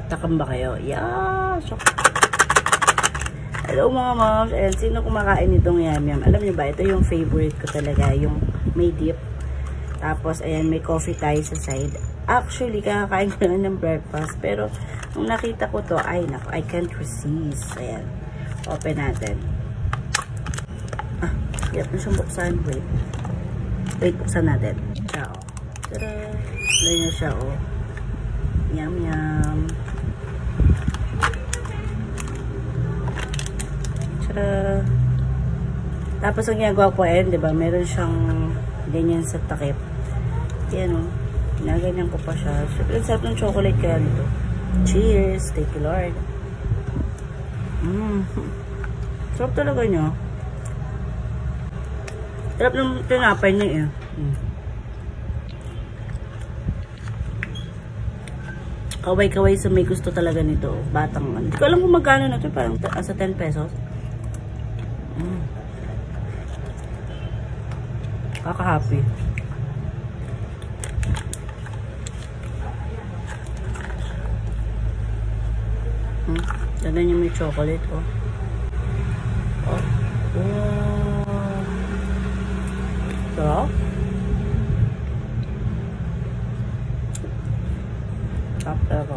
Takam ba kayo? Yeah! So, hello mga moms! Ayan, sino kumakain nitong yam-yam? Alam niyo ba, ito yung favorite ko talaga. Yung may dip. Tapos, ayan, may coffee tayo sa side. Actually, kakakain ko na ng breakfast. Pero, nung nakita ko to, ay, naku, I can't resist. Ayan. Open natin. Ah, hirap na siyang buksan. Wait, buksan natin. Ciao. Tada! Lagyan niya siya, oh. Yum-yum. Tada! Tapos, ang ginagawa ko, ayan, diba? Meron siyang ganyan sa takip. Ayan, oh. Naganyan ko pa siya. Siyempre, sarap ng chocolate kaya nito. Cheers! Thank you, Lord. Sarap talaga niya. Sarap ng tinapay niya, eh. Kaway-kaway sa may gusto talaga nito. Batang. Hindi ko alam kung magkano na ito. Parang sa 10 pesos. Kaka-happy. Ganda niya may chocolate, oh. Oh. Wow. Sarap. Sarap talaga.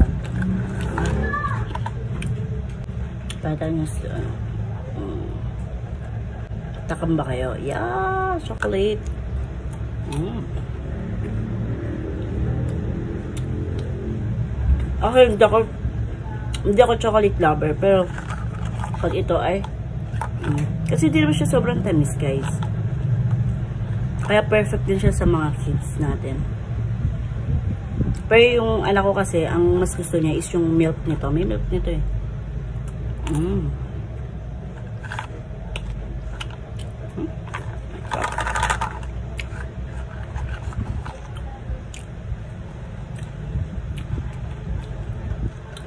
Tata niya sa takam ba kayo? Yeah! Chocolate. Okay, hindi ako chocolate lover, pero pag ito ay kasi hindi naman siya sobrang tamis, guys. Kaya perfect din siya sa mga kids natin. Pero yung anak ko kasi, ang mas gusto niya is yung milk nito. May milk nito, eh.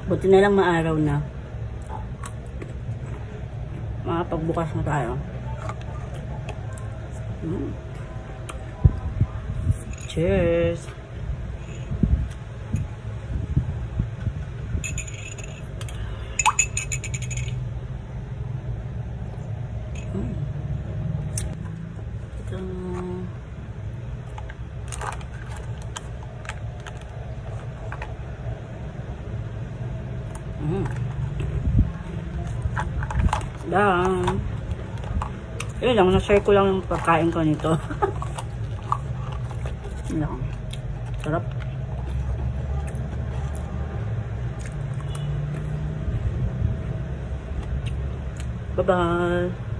Buti na lang maaraw na. Makapagbukas na tayo. Cheers! Yun lang, na-share ko lang yung pagkain ko nito. Yun lang. Sarap. Bye-bye.